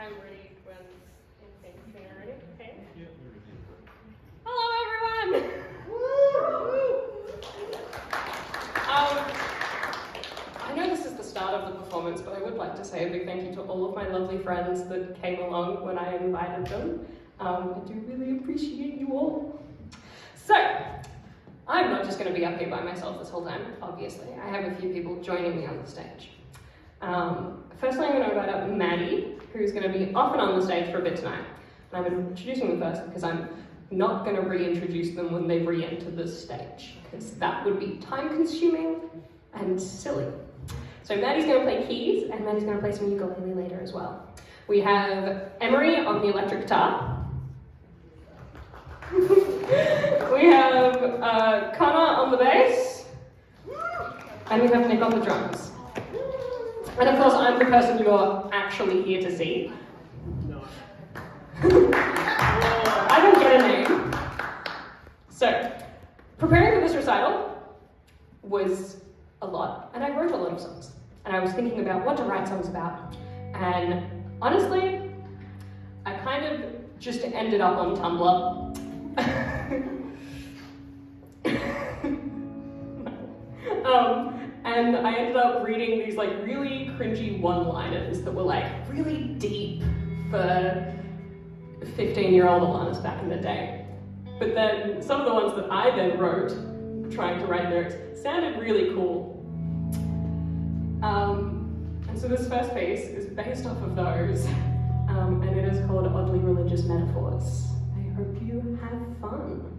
I'm ready when you're ready. Okay. Hello, everyone. I know this is the start of the performance, but I would like to say a big thank you to all of my lovely friends that came along when I invited them. I do really appreciate you all. So, I'm not just going to be up here by myself this whole time, obviously. I have a few people joining me on the stage. Firstly, I'm going to invite up Maddy, who's going to be off and on the stage for a bit tonight. And I'm introducing them first because I'm not going to reintroduce them when they re-enter the stage, because that would be time-consuming and silly. So Maddy's going to play keys, and Maddy's going to play some ukulele later as well. We have Emery on the electric guitar. We have Kaniah on the bass. And we have Nic on the drums. And of course, I'm the person you're actually here to see. No. I don't get a name. So, preparing for this recital was a lot, and I wrote a lot of songs. And I was thinking about what to write songs about. And honestly, I kind of just ended up on Tumblr. And I ended up reading these like really cringy one-liners that were like really deep for 15-year-old Alanis back in the day. But then some of the ones that I then wrote, trying to write lyrics, sounded really cool. And so this first piece is based off of those, and it is called Oddly Religious Metaphors. I hope you have fun.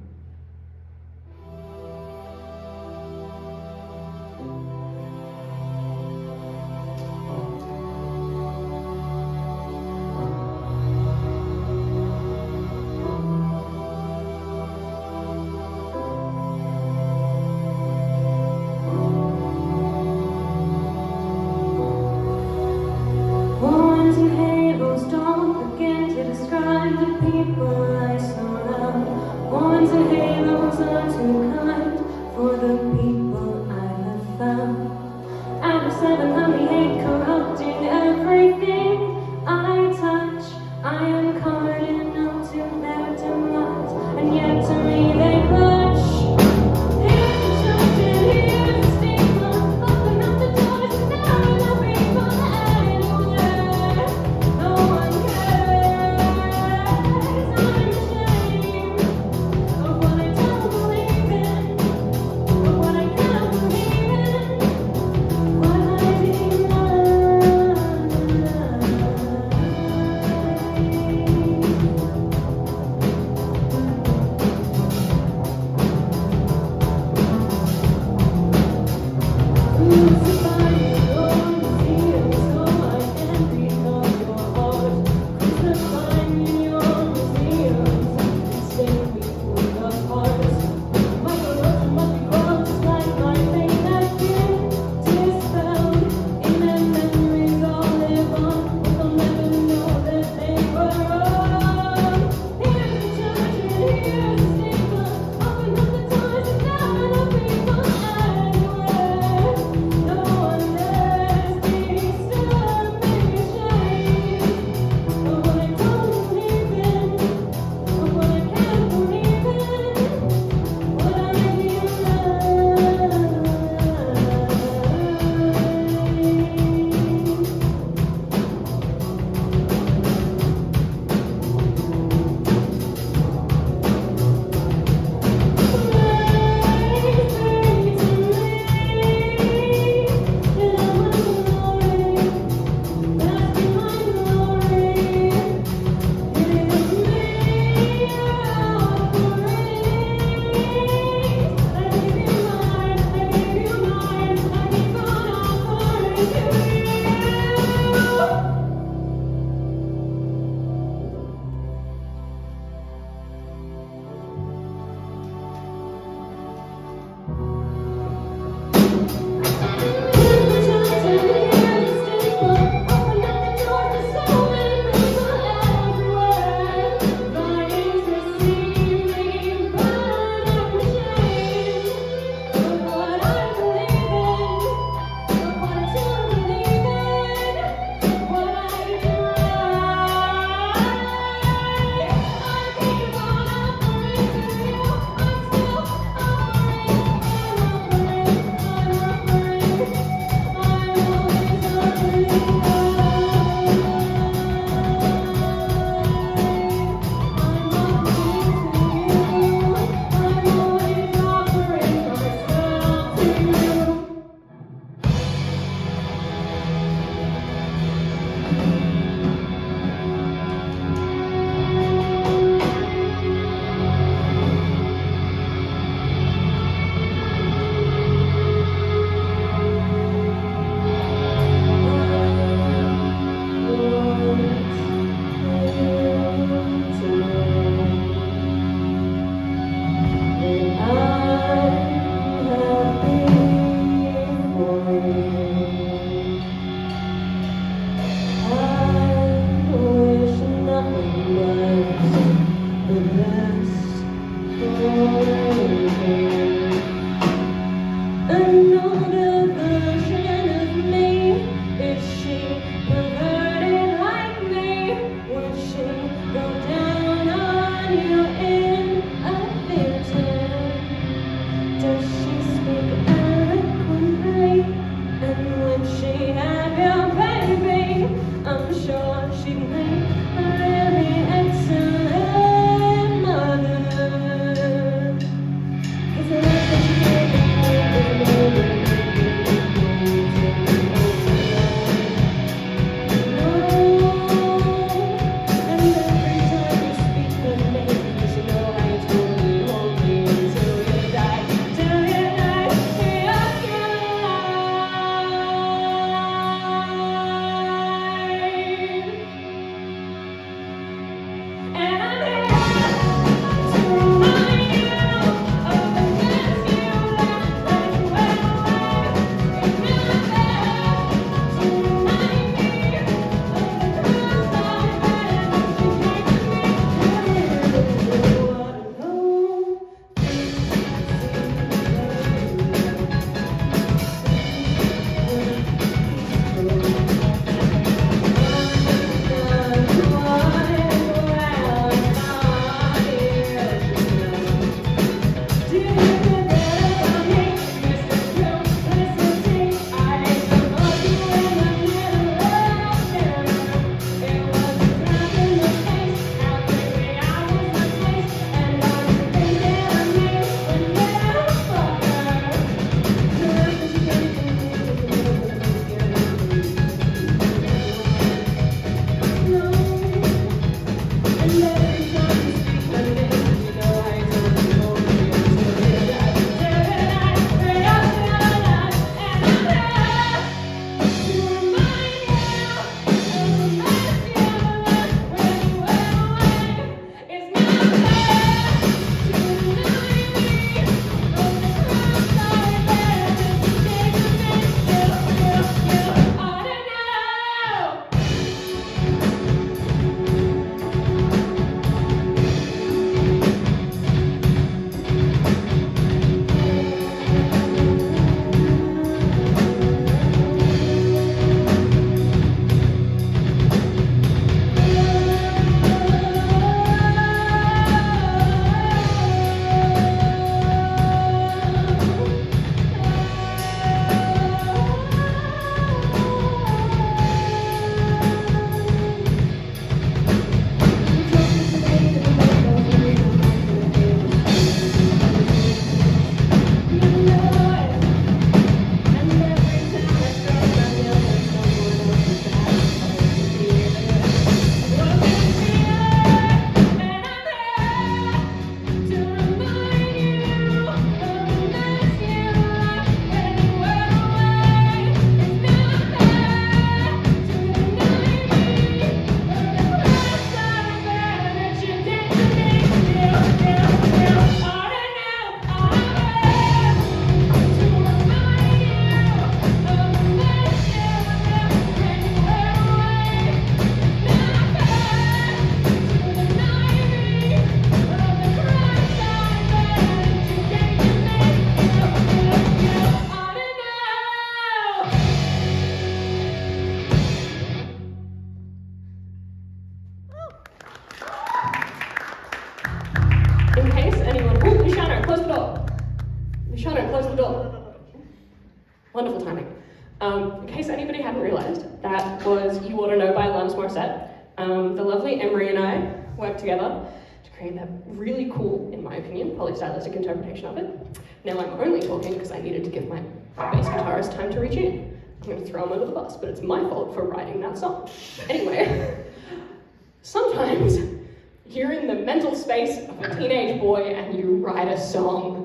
Wonderful timing. In case anybody hadn't realised, that was You Oughta Know by Alanis Morissette. The lovely Emery and I worked together to create that really cool, in my opinion, polystylistic interpretation of it. Now I'm only talking because I needed to give my bass guitarist time to reach in. I'm going to throw him under the bus, but it's my fault for writing that song. Anyway, sometimes you're in the mental space of a teenage boy and you write a song.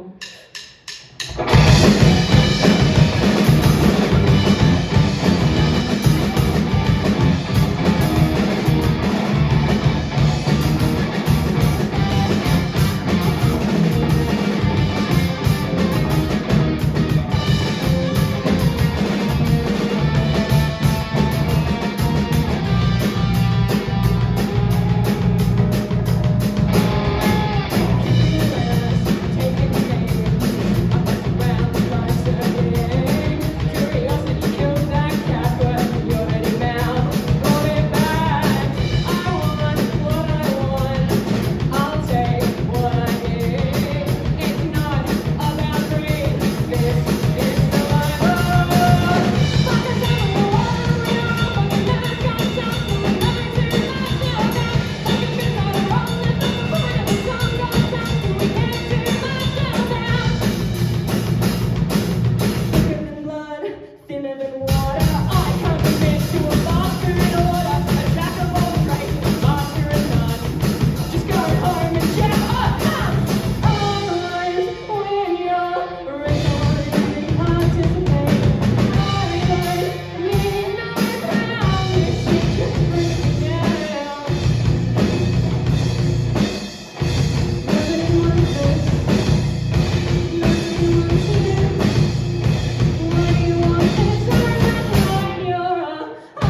than water. I can't commit to a master in order, a jack of all trades, a master of none. Just go home and check eyes when you're recording and participate. I don't need no promise, you just bring me down. Nobody wants this, nobody wants you. What do you want this time when you're a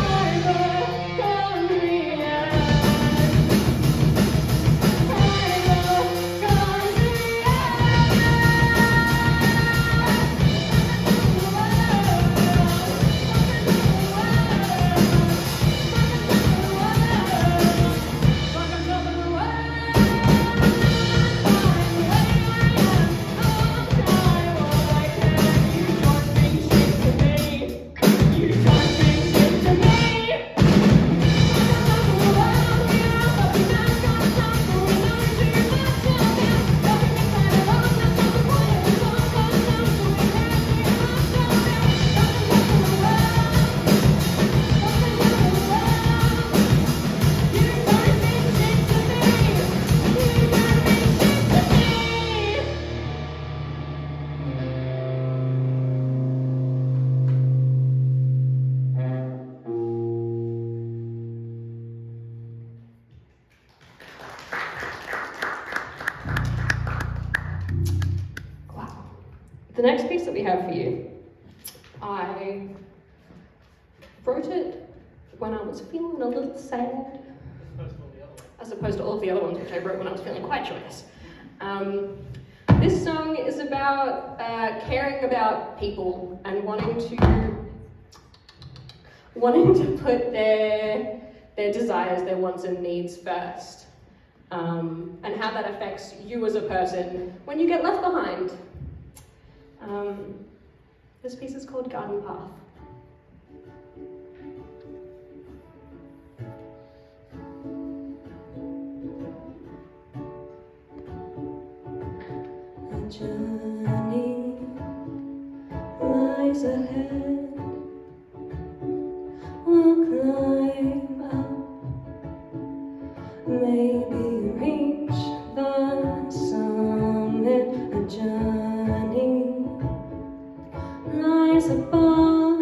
The next piece that we have for you, I wrote it when I was feeling a little sad, as opposed to all of the other ones which I wrote when I was feeling quite joyous. This song is about caring about people and wanting to put their desires, their wants and needs first, and how that affects you as a person when you get left behind. This piece is called Garden Path. A journey lies ahead. We'll climb up, maybe reach the summit. A journey lies above.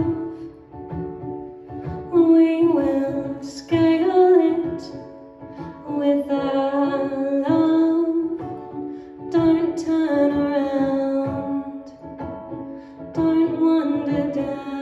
We will scale it with our love. Don't turn around, don't wander down.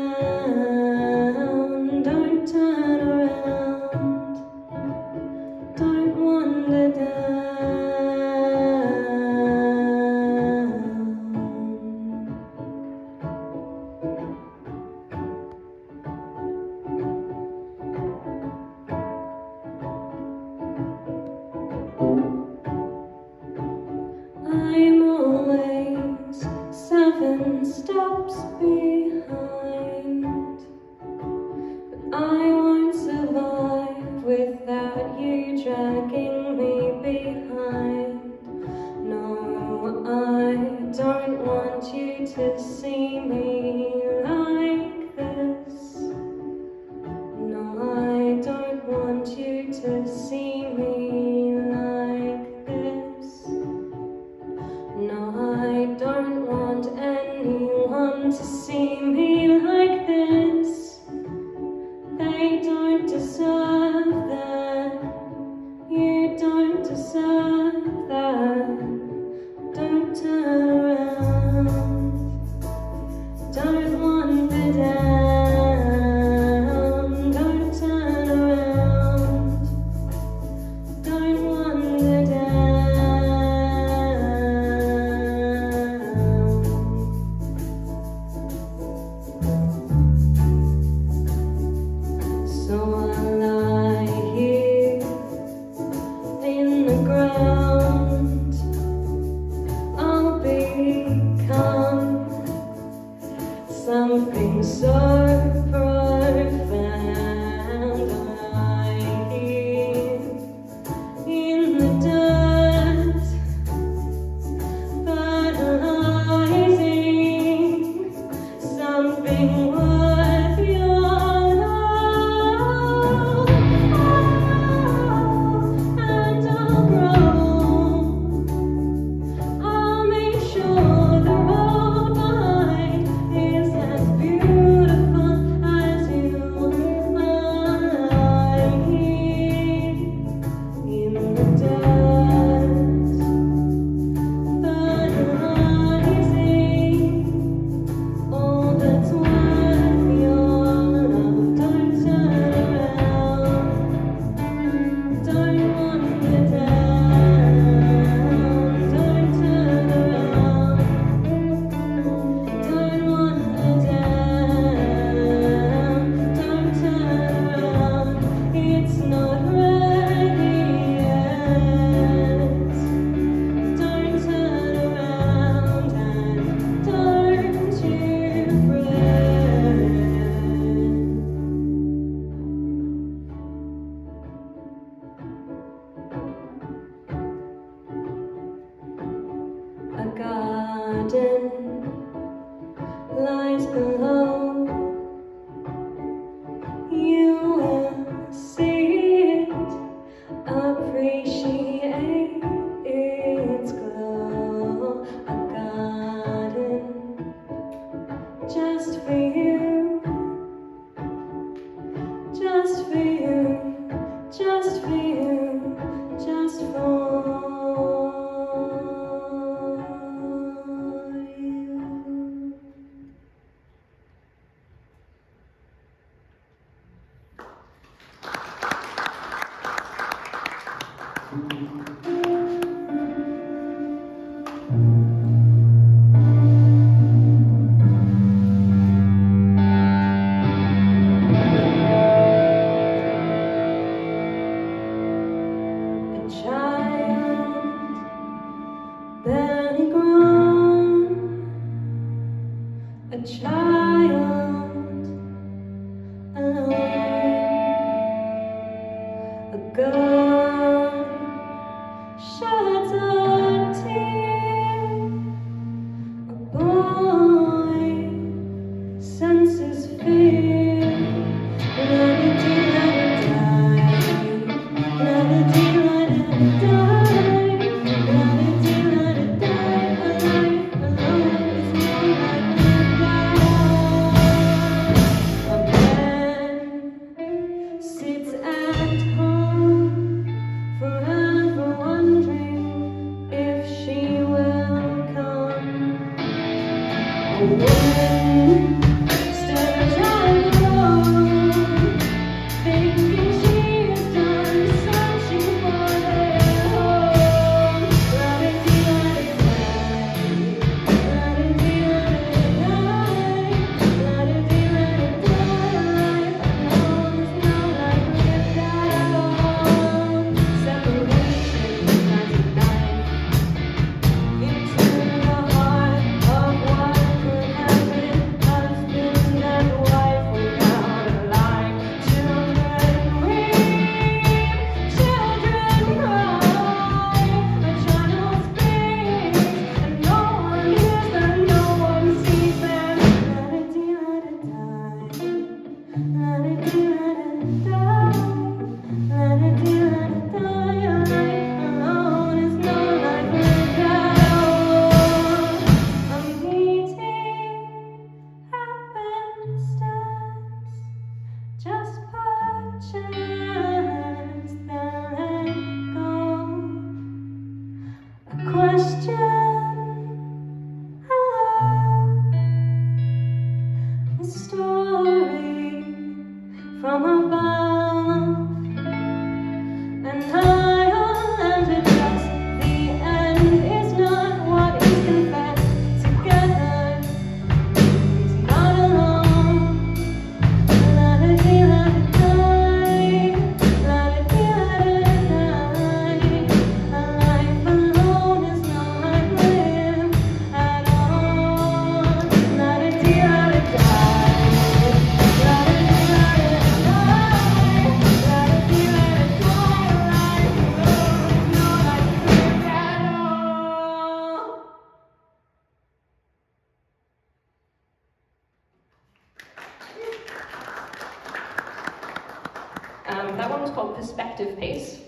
That one was called Perspective Piece,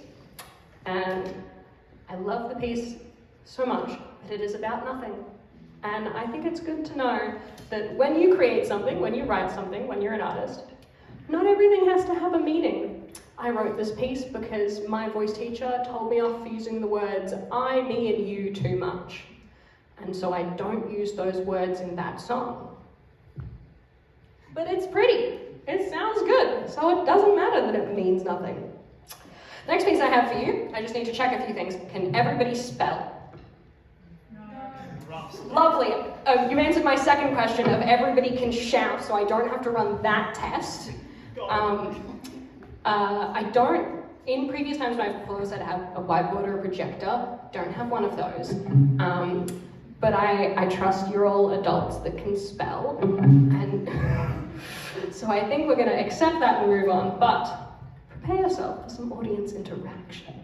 and I love the piece so much that it is about nothing. And I think it's good to know that when you create something, when you write something, when you're an artist, not everything has to have a meaning. I wrote this piece because my voice teacher told me off for using the words I, me, and you too much. And so I don't use those words in that song. But it's pretty. It sounds good, so it doesn't matter that it means nothing. The next piece I have for you, I just need to check a few things. Can everybody spell? Lovely. You answered my second question of everybody can shout, so I don't have to run that test. I don't, in previous times when I've performed, I'd have a whiteboard or a projector. Don't have one of those. But I trust you're all adults that can spell. And so I think we're going to accept that and move on, but prepare yourself for some audience interaction.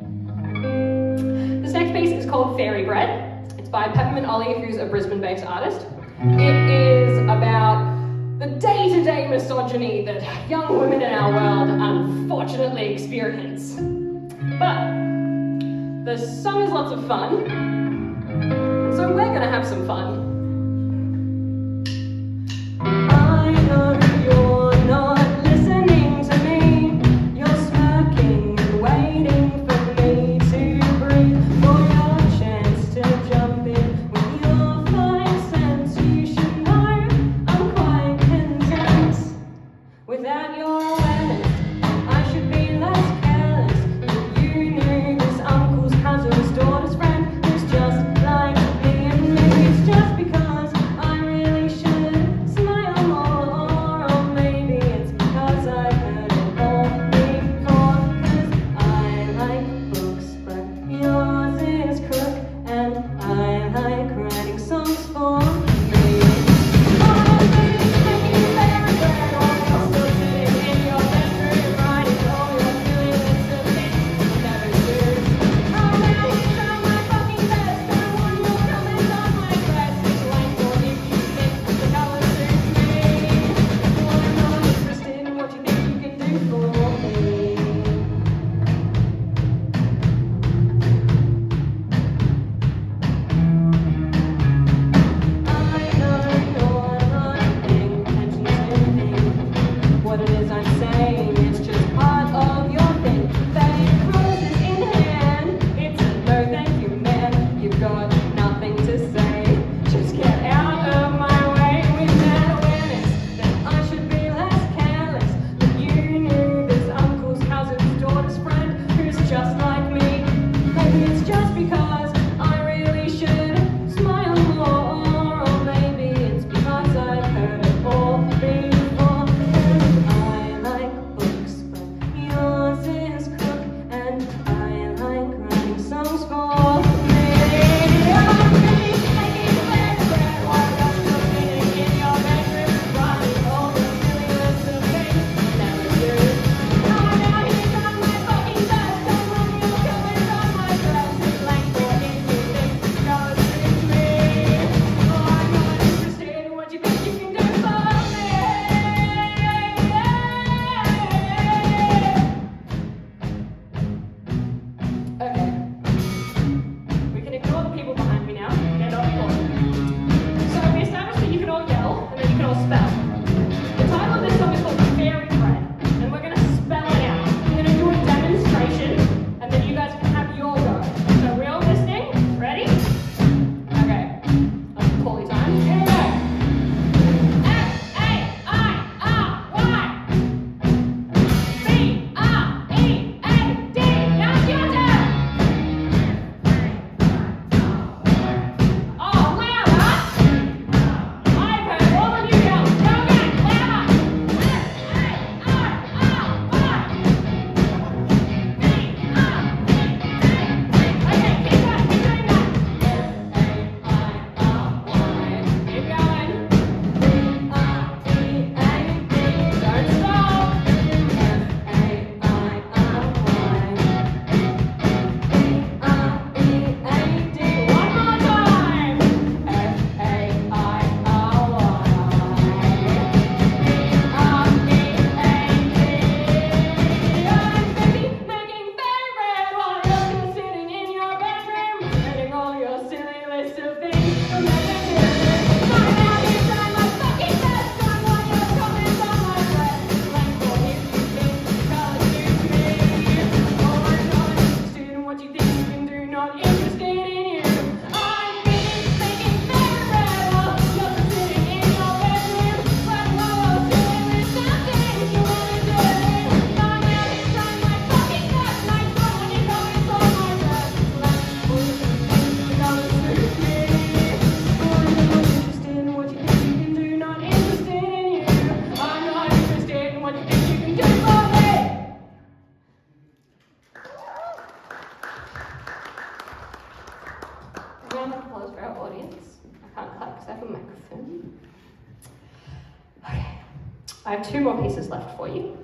This next piece is called Fairy Bread. It's by Peppermint Ollie, who's a Brisbane-based artist. It is about the day-to-day misogyny that young women in our world unfortunately experience. But the song is lots of fun, so we're going to have some fun. I know you're not listening to me. You're smirking and waiting for me to breathe, for your chance to jump in with your 5 cents. You should know I'm quite content. Without your awareness, I should be less careless. If you knew this uncle's cousin's daughter's friend who's just like me and me, it's just because I really should smile more. Or maybe it's because I've heard it all before. 'Cause I like books, but yours is crook, and I like writing songs for me. Oh, baby, making fairy bread, or you're still sitting have 2 more pieces left for you.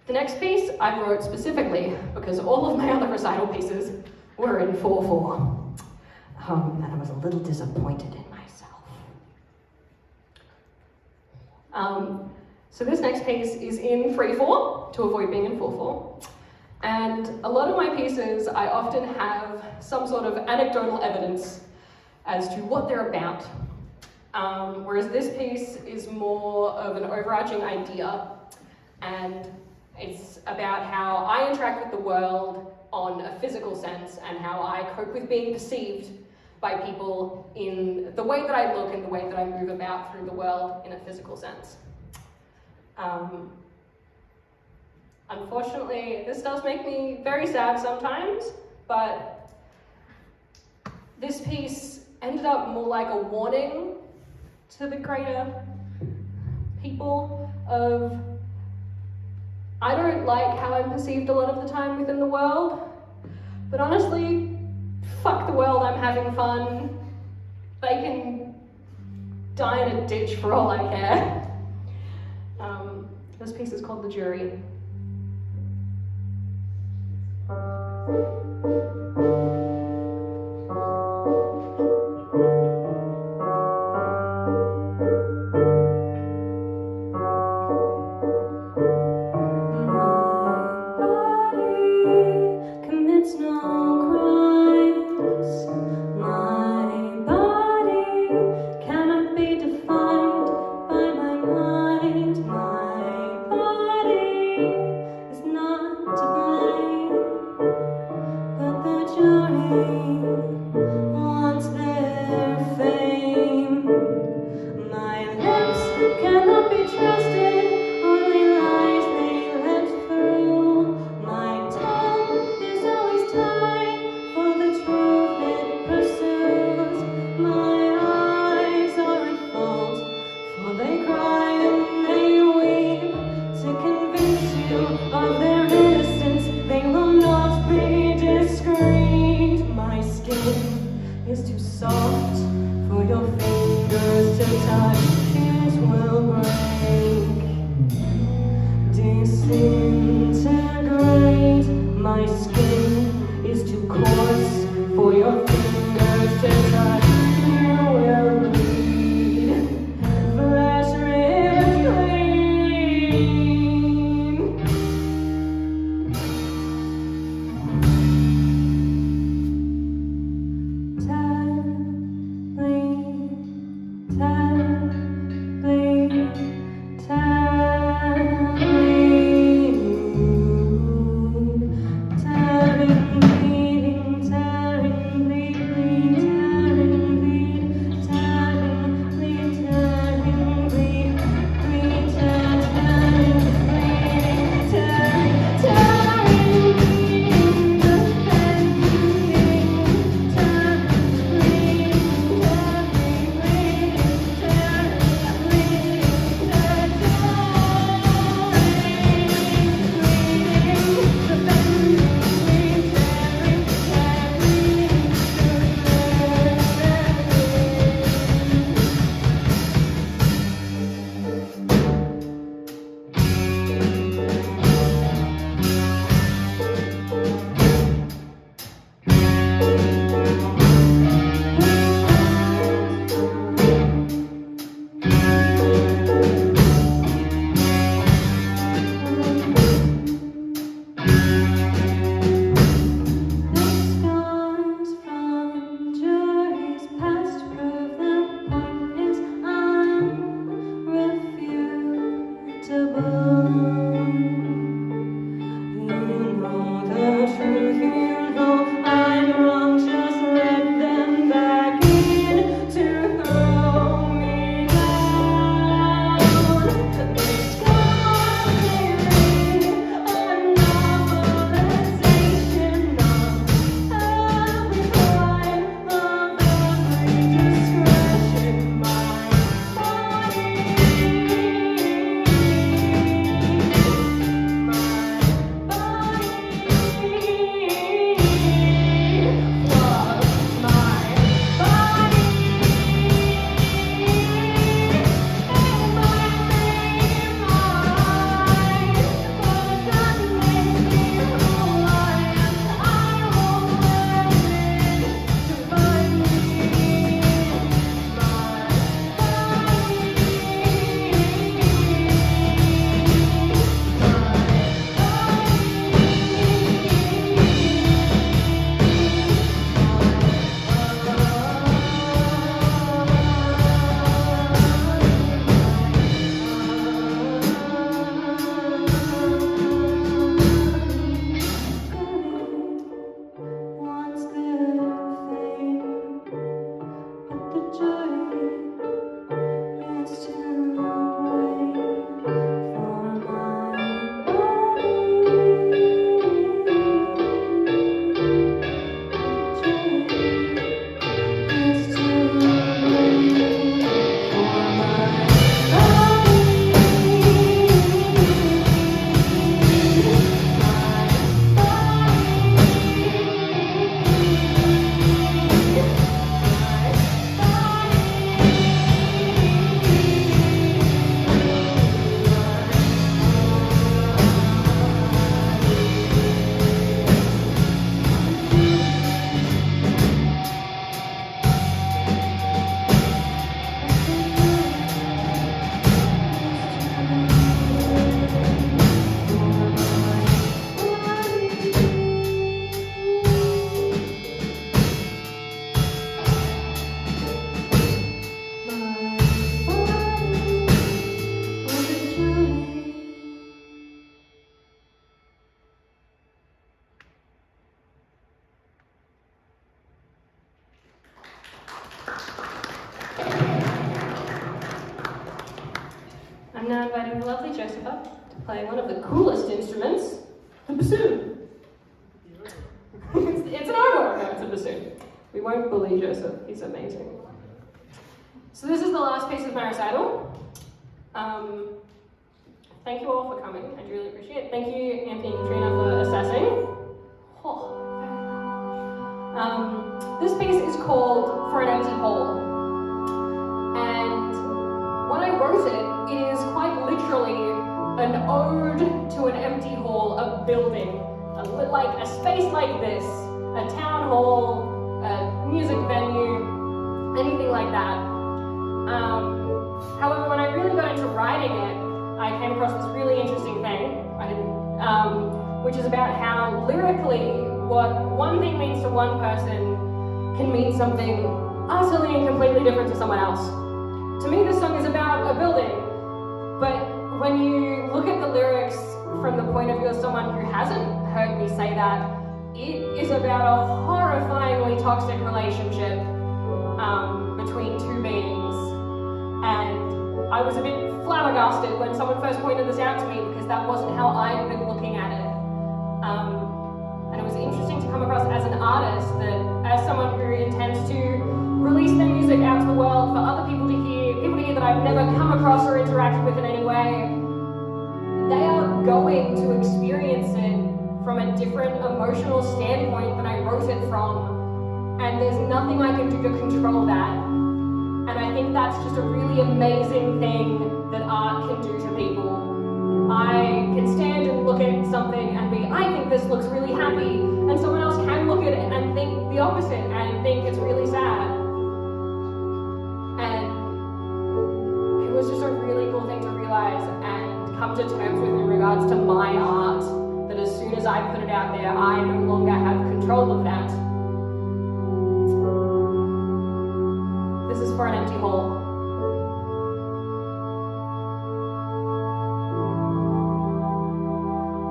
The next piece I wrote specifically because all of my other recital pieces were in 4/4. And I was a little disappointed in myself. So this next piece is in 3/4 to avoid being in 4/4. And a lot of my pieces, I often have some sort of anecdotal evidence as to what they're about. Whereas this piece is more of an overarching idea, and it's about how I interact with the world on a physical sense and how I cope with being perceived by people in the way that I look and the way that I move about through the world in a physical sense. Unfortunately, this does make me very sad sometimes, but this piece ended up more like a warning to the greater people of, I don't like how I'm perceived a lot of the time within the world, but honestly, fuck the world, I'm having fun. They can die in a ditch for all I care. This piece is called The Jury. Josepha to play one of the coolest instruments, the bassoon. It's an oboe, no, it's a bassoon. We won't bully Joseph, he's amazing. So this is the last piece of my recital. Thank you all for coming, I really appreciate it. Thank you, Anthony and Katrina, for assessing. This piece is called For an Empty Hall. And when I wrote it, it is quite literally an ode to an empty hall, a building, like a space like this, a town hall, a music venue, anything like that. However, when I really got into writing it, I came across this really interesting thing, which is about how lyrically what one thing means to one person can mean something utterly and completely different to someone else. To me, this song is about a building, but when you look at the lyrics from the point of view of someone who hasn't heard me say that, it is about a horrifyingly toxic relationship between two beings. And I was a bit flabbergasted when someone first pointed this out to me because that wasn't how I'd been looking at it. And it was interesting to come across as an artist that, as someone who intends to release their music out to the world for other people to hear that I've never come across or interacted with in any way, they are going to experience it from a different emotional standpoint than I wrote it from, and there's nothing I can do to control that. And I think that's just a really amazing thing that art can do to people. I can stand and look at something and be, I think this looks really happy, and someone else can look at it and think the opposite and think it's really sad. And it was just a really cool thing to realize and come to terms with in regards to my art, that as soon as I put it out there, I no longer have control of that. This is For an Empty Hall.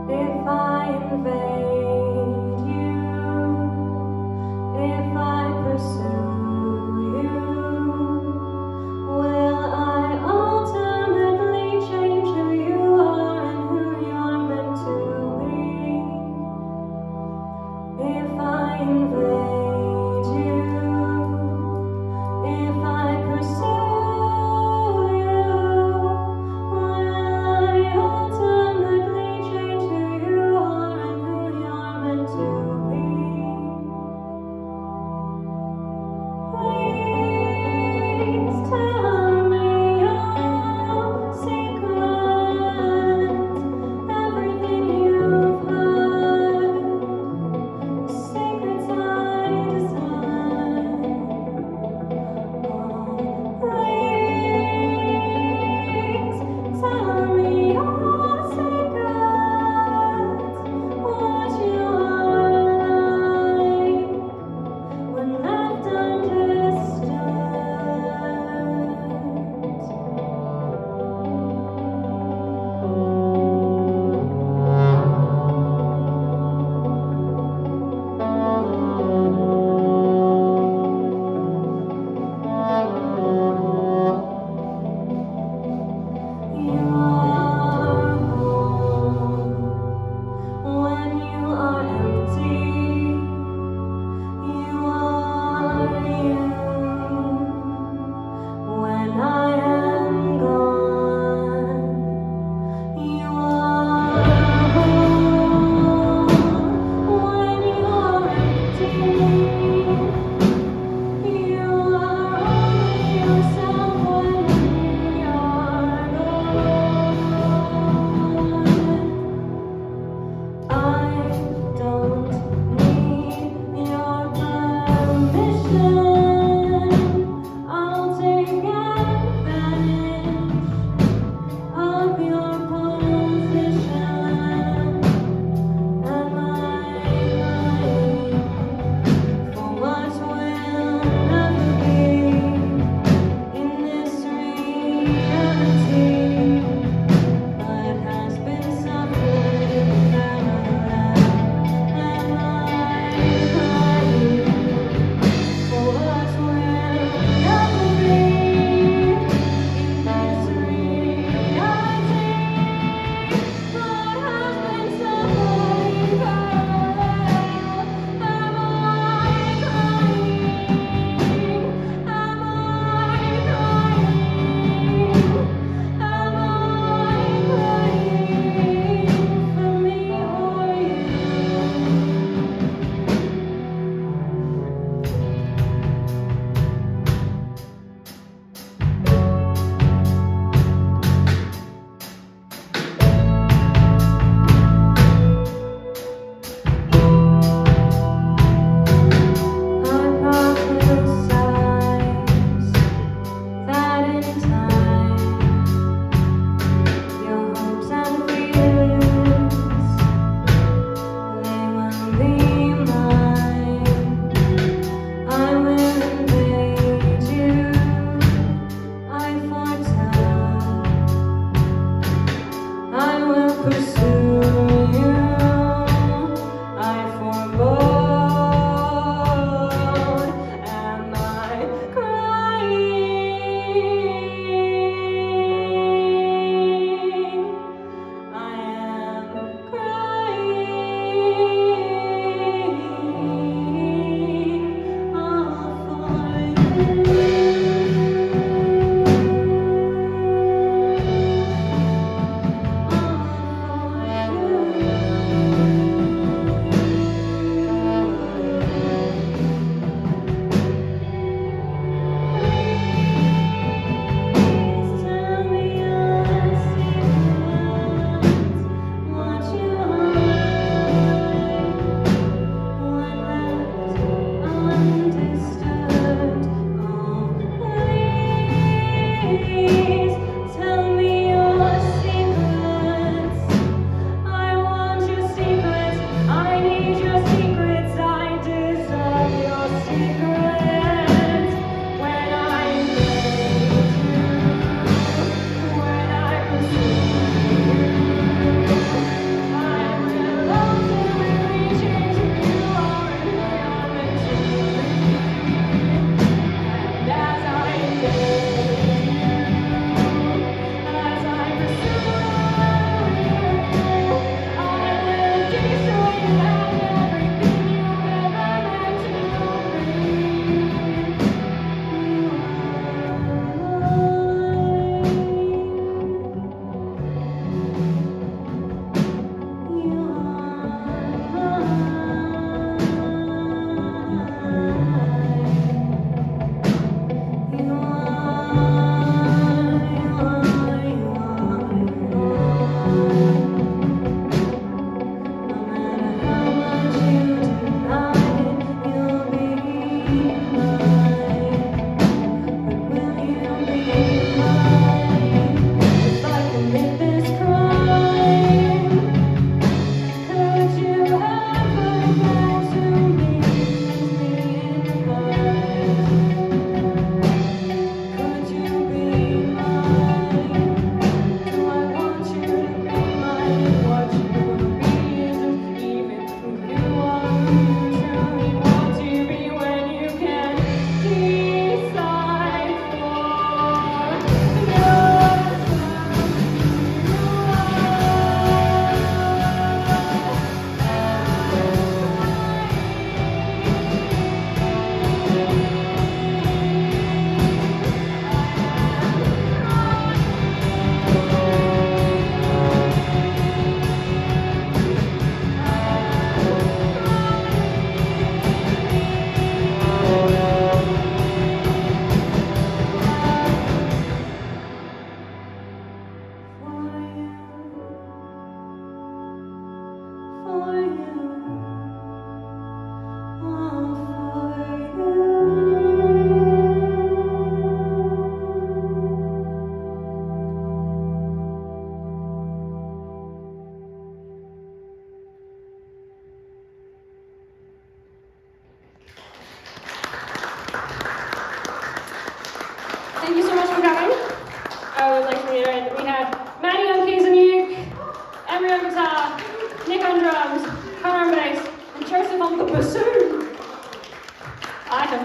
If I invade you, if I pursue you, will I ultimately change who you are and who you're meant to be? If I invade you, if I pursue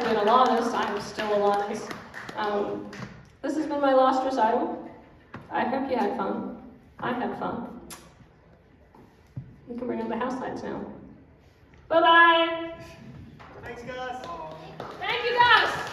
been Alanis, I'm still Alanis. This has been my last recital. I hope you had fun. I had fun. You can bring up the house lights now. Bye-bye! Thanks, guys. Thank you, guys!